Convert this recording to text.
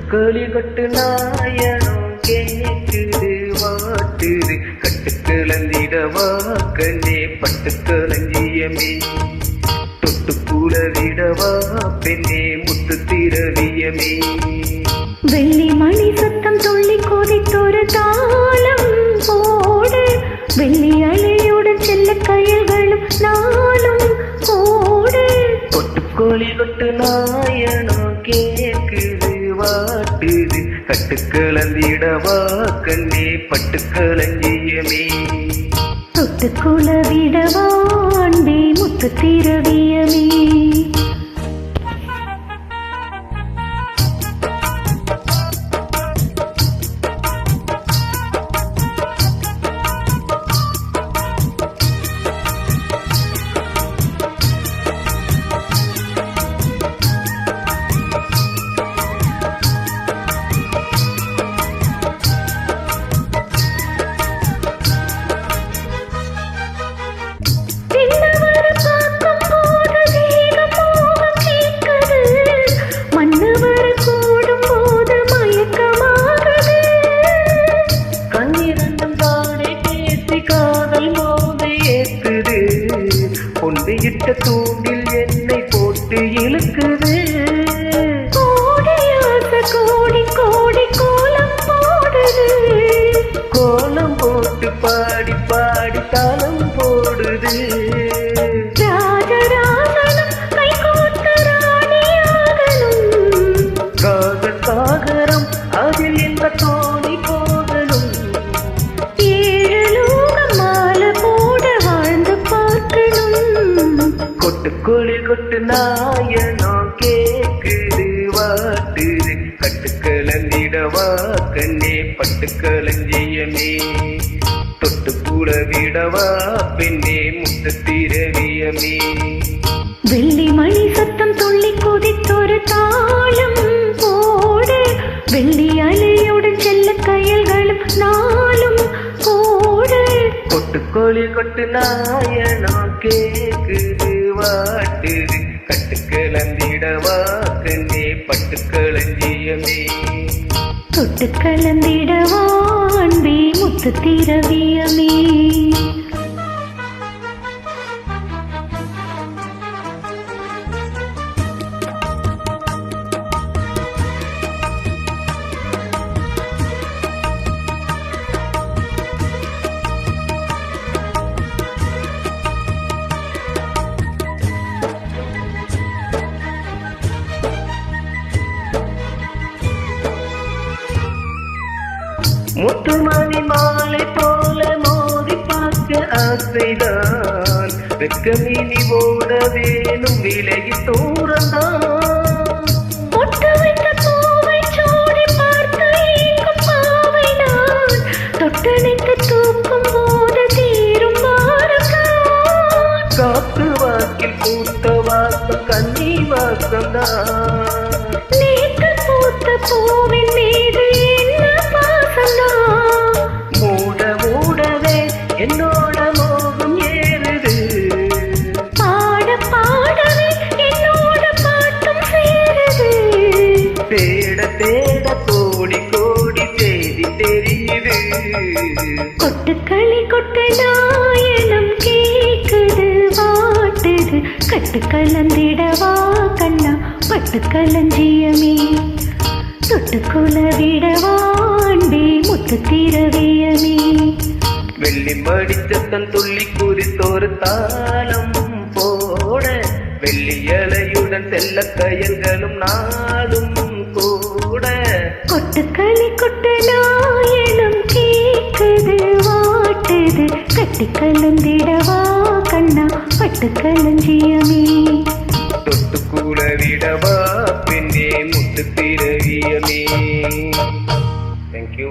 கொட்டுக்களி கொட்டு நாயனம் கேக்குது வாட்டுது கட்டுக்கிழந்திடவா கண்ணே பட்டுக்களஞ்சியமே தொட்டுக்கூட விடவா பெண்ணே முத்து திரவியமே வெள்ளி மணி சத்தம் துள்ளி கொதித்தொரு தாளம் போடு வெள்ளி அலையுடன் செல்ல கயல்களும் நாளும் போடு கொட்டுக்கோழி கொட்டு நாயனம் கேக்குது வாட்டுது கட்டுக்கிழந்திடவா கண்ணே பட்டுக்களஞ்சியமே தொட்டுக்குள விடவா அன்பே முத்து திரவியமே பொன்னையிட்ட தூண்டில் என்னை போட்டு இழுக்குது கோடி கோடி கோலம் போடுது கோலம் போட்டு பாடி பாடி தாளம் போடுது ராஜராஜனும் கை கோத்த ராணியாகணும் காதல் சாகரம் அதில் இந்த தோணி போகணும் கொட்டுக்கோழி கொட்டு நாயனோ கேக்குது வாட்டுது கட்டுக்கிழந்திடவா கண்ணே பட்டுக்களஞ்சியமே தொட்டுக்கூட விடவா பெண்ணே முத்து திரவியமே வெள்ளி மணி சத்தம் துள்ளி கொதித்தொரு தாளம் போடு வெள்ளி அலையுடன் செல்ல கயல்களும் நாளும் போடு கொட்டுக்கோழி கொட்டு நாயனோ கேக்குது வாட்டுது கட்டுக்கிழந்திடவா கண்ணே பட்டுக்களஞ்சியமே தொட்டு கலந்திடவா அன்பே முத்து திரவியமே முத்துமணி மாலை போல மோதி பார்க்க ஆசைதான் வெக்கமினி ஓட வேணும் விலகி தூரந்தான் பொட்டு வைத்த பூவை சூடி பார்த்து ஏங்கும் பாவை நான் தொட்டணைத்து தூக்கும் போது தீரும் பாருக்கான் காத்து வாக்கில் பூத்த வாசம் கண்ணி வாசம்தான் நேற்று பூத்த பூவின் மீது மூடவே என்னோட மோகம் ஏறுது பாட பாடவே என்னோட பாட்டும் சேருது தேட தேட கோடி கோடி செய்தி தெரியுது கொட்டுக்களி கொட்டு நாயனம் கேக்குது வாட்டுது கட்டு கலந்திடவா கண்ணா பட்டு களஞ்சியமே தொட்டுக்குல விடவா அன்பே முத்து திரவியமே வெள்ளி மடிச்சத்தன் துள்ளி குறித்தொரு தாளம் போட வெள்ளி அலையுடன் செல்ல கயல்களும் நாளும் கூட கொட்டுக்களி கொட்டு நாயனம் கேக்குது வாட்டுது கட்டி கலந்திடவா கண்ணா பட்டு களஞ்சியமே தொட்டுக்கூட விடவா பெண்ணே முத்து திரவியமே. Thank you.